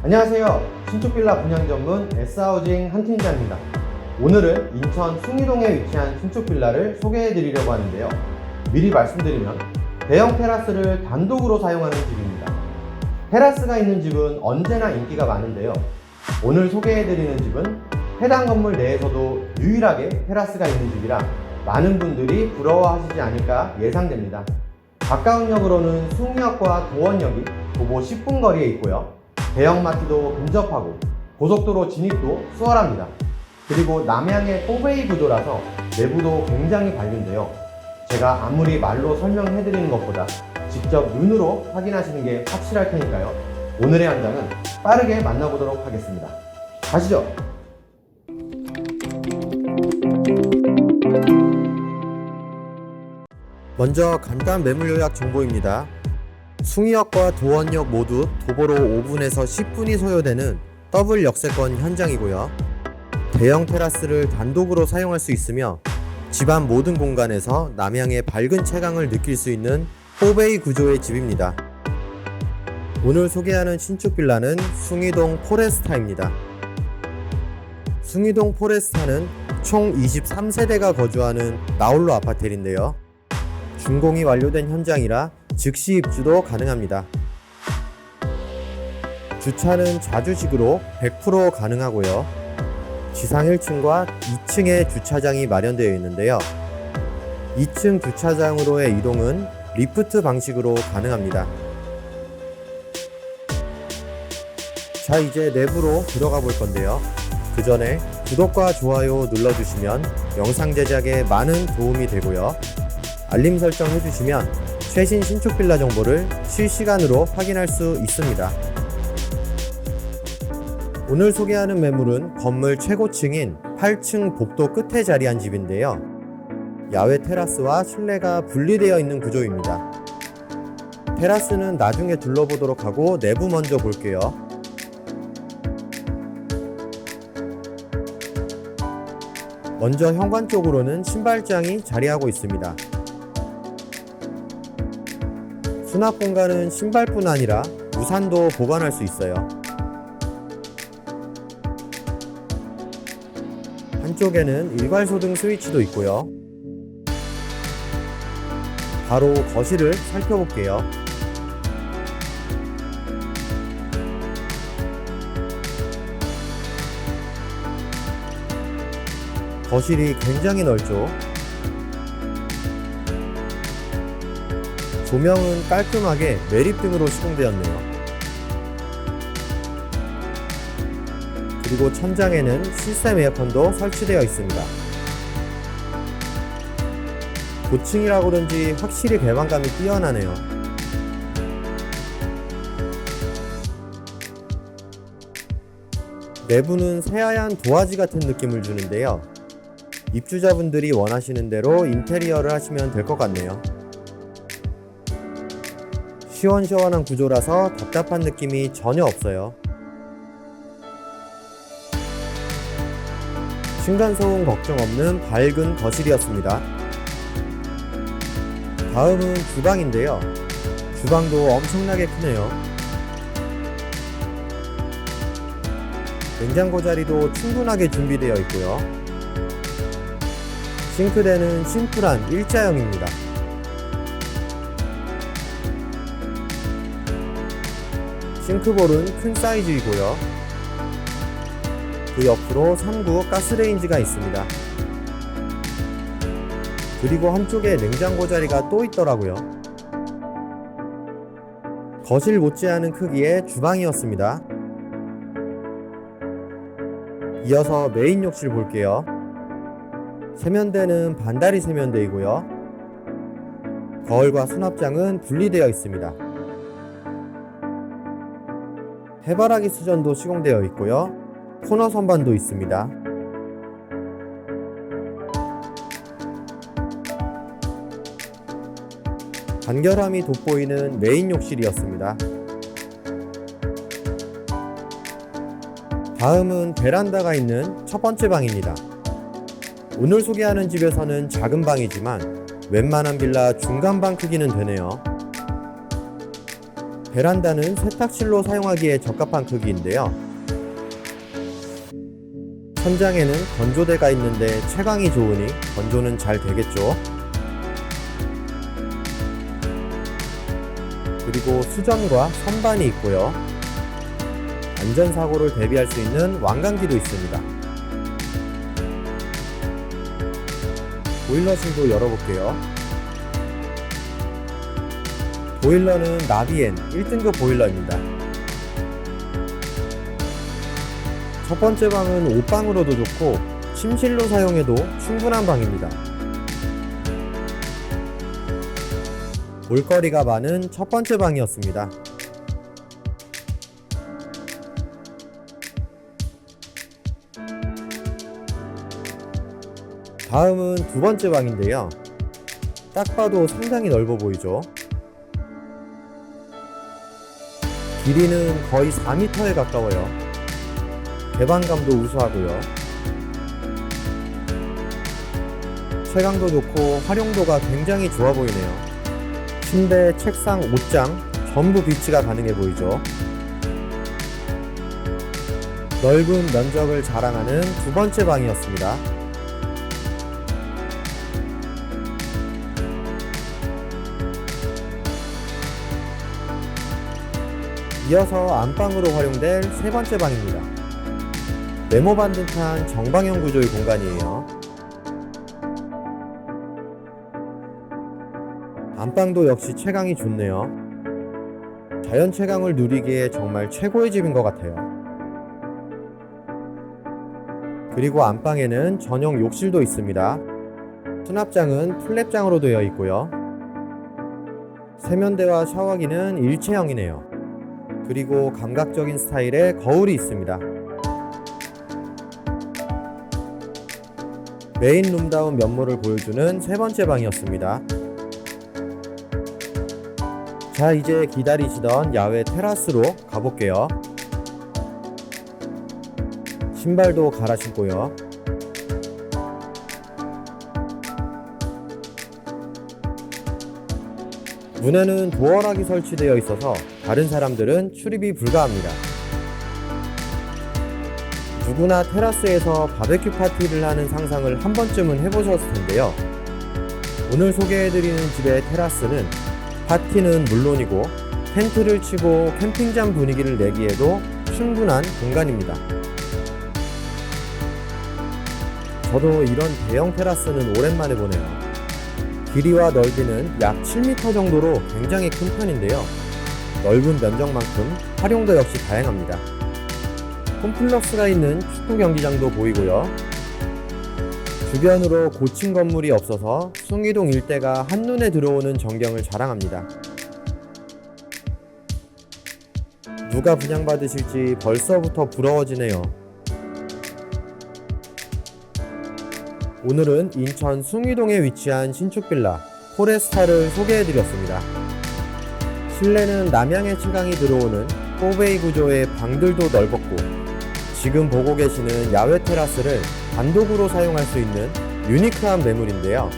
안녕하세요. 신축빌라 분양 전문 S하우징 한 팀장입니다. 오늘은 인천 숭이동에 위치한 신축빌라를 소개해 드리려고 하는데요. 미리 말씀드리면 대형 테라스를 단독으로 사용하는 집입니다. 테라스가 있는 집은 언제나 인기가 많은데요. 오늘 소개해 드리는 집은 해당 건물 내에서도 유일하게 테라스가 있는 집이라 많은 분들이 부러워하시지 않을까 예상됩니다. 가까운 역으로는 숭이역과 도원역이 도보 10분 거리에 있고요. 대형마트도 근접하고 고속도로 진입도 수월합니다. 그리고 남향의 4베이 구조라서 내부도 굉장히 밝은데요. 제가 아무리 말로 설명해 드리는 것보다 직접 눈으로 확인하시는 게 확실할 테니까요. 오늘의 현장은 빠르게 만나보도록 하겠습니다. 가시죠. 먼저 간단 매물 요약 정보입니다. 숭이역과 도원역 모두 도보로 5분에서 10분이 소요되는 더블 역세권 현장이고요. 대형 테라스를 단독으로 사용할 수 있으며 집안 모든 공간에서 남향의 밝은 채광을 느낄 수 있는 4베이 구조의 집입니다. 오늘 소개하는 신축 빌라는 숭이동 포레스타입니다. 숭이동 포레스타는 총 23세대가 거주하는 나홀로 아파트인데요. 준공이 완료된 현장이라 즉시 입주도 가능합니다. 주차는 좌주식으로 100% 가능하고요. 지상 1층과 2층에 주차장이 마련되어 있는데요. 2층 주차장으로의 이동은 리프트 방식으로 가능합니다. 자, 이제 내부로 들어가 볼 건데요. 그 전에 구독과 좋아요 눌러주시면 영상 제작에 많은 도움이 되고요. 알림 설정 해주시면 최신 신축 빌라 정보를 실시간으로 확인할 수 있습니다. 오늘 소개하는 매물은 건물 최고층인 8층 복도 끝에 자리한 집인데요. 야외 테라스와 실내가 분리되어 있는 구조입니다. 테라스는 나중에 둘러보도록 하고 내부 먼저 볼게요. 먼저 현관 쪽으로는 신발장이 자리하고 있습니다. 수납 공간은 신발뿐 아니라 우산도 보관할 수 있어요. 한쪽에는 일괄소등 스위치도 있고요. 바로 거실을 살펴볼게요. 거실이 굉장히 넓죠. 조명은 깔끔하게 매립등으로 시공되었네요. 그리고 천장에는 시스템 에어컨도 설치되어 있습니다. 고층이라 그런지 확실히 개방감이 뛰어나네요. 내부는 새하얀 도화지 같은 느낌을 주는데요. 입주자분들이 원하시는 대로 인테리어를 하시면 될 것 같네요. 시원시원한 구조라서 답답한 느낌이 전혀 없어요. 층간소음 걱정 없는 밝은 거실이었습니다. 다음은 주방인데요. 주방도 엄청나게 크네요. 냉장고 자리도 충분하게 준비되어 있고요. 싱크대는 심플한 일자형입니다. 싱크볼은 큰 사이즈이고요. 그 옆으로 3구 가스레인지가 있습니다. 그리고 한쪽에 냉장고 자리가 또 있더라고요. 거실 못지않은 크기의 주방이었습니다. 이어서 메인 욕실 볼게요. 세면대는 반다리 세면대이고요. 거울과 수납장은 분리되어 있습니다. 해바라기 수전도 시공되어 있고요. 코너 선반도 있습니다. 간결함이 돋보이는 메인 욕실이었습니다. 다음은 베란다가 있는 첫 번째 방입니다. 오늘 소개하는 집에서는 작은 방이지만 웬만한 빌라 중간방 크기는 되네요. 베란다는 세탁실로 사용하기에 적합한 크기인데요. 천장에는 건조대가 있는데 채광이 좋으니 건조는 잘 되겠죠. 그리고 수전과 선반이 있고요. 안전사고를 대비할 수 있는 왕강기도 있습니다. 보일러실도 열어볼게요. 보일러는 나비엔 1등급 보일러입니다. 첫 번째 방은 옷방으로도 좋고 침실로 사용해도 충분한 방입니다. 볼거리가 많은 첫 번째 방이었습니다. 다음은 두 번째 방인데요. 딱 봐도 상당히 넓어 보이죠? 길이는 거의 4m에 가까워요. 개방감도 우수하고요. 채광도 좋고 활용도가 굉장히 좋아 보이네요. 침대, 책상, 옷장 전부 비치가 가능해 보이죠. 넓은 면적을 자랑하는 두 번째 방이었습니다. 이어서 안방으로 활용될 세 번째 방입니다. 네모 반듯한 정방형 구조의 공간이에요. 안방도 역시 채광이 좋네요. 자연 채광을 누리기에 정말 최고의 집인 것 같아요. 그리고 안방에는 전용 욕실도 있습니다. 수납장은 플랩장으로 되어 있고요. 세면대와 샤워기는 일체형이네요. 그리고 감각적인 스타일의 거울이 있습니다. 메인 룸다운 면모를 보여주는 세 번째 방이었습니다. 자, 이제 기다리시던 야외 테라스로 가볼게요. 신발도 갈아 신고요. 문에는 도어락이 설치되어 있어서 다른 사람들은 출입이 불가합니다. 누구나 테라스에서 바베큐 파티를 하는 상상을 한 번쯤은 해보셨을 텐데요. 오늘 소개해드리는 집의 테라스는 파티는 물론이고 텐트를 치고 캠핑장 분위기를 내기에도 충분한 공간입니다. 저도 이런 대형 테라스는 오랜만에 보네요. 길이와 넓이는 약 7m 정도로 굉장히 큰 편인데요. 넓은 면적만큼 활용도 역시 다양합니다. 홈플러스가 있는 축구 경기장도 보이고요. 주변으로 고층 건물이 없어서 숭이동 일대가 한눈에 들어오는 전경을 자랑합니다. 누가 분양받으실지 벌써부터 부러워지네요. 오늘은 인천 숭이동에 위치한 신축 빌라 포레스타를 소개해드렸습니다. 실내는 남향의 채광이 들어오는 4베이 구조의 방들도 넓었고, 지금 보고 계시는 야외 테라스를 단독으로 사용할 수 있는 유니크한 매물인데요.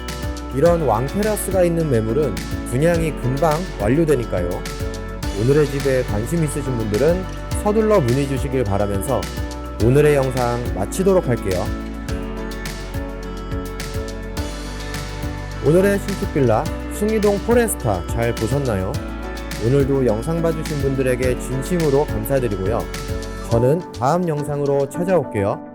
이런 왕테라스가 있는 매물은 분양이 금방 완료되니까요. 오늘의 집에 관심 있으신 분들은 서둘러 문의 주시길 바라면서 오늘의 영상 마치도록 할게요. 오늘의 신축 빌라 숭이동 포레스타 잘 보셨나요? 오늘도 영상 봐주신 분들에게 진심으로 감사드리고요. 저는 다음 영상으로 찾아올게요.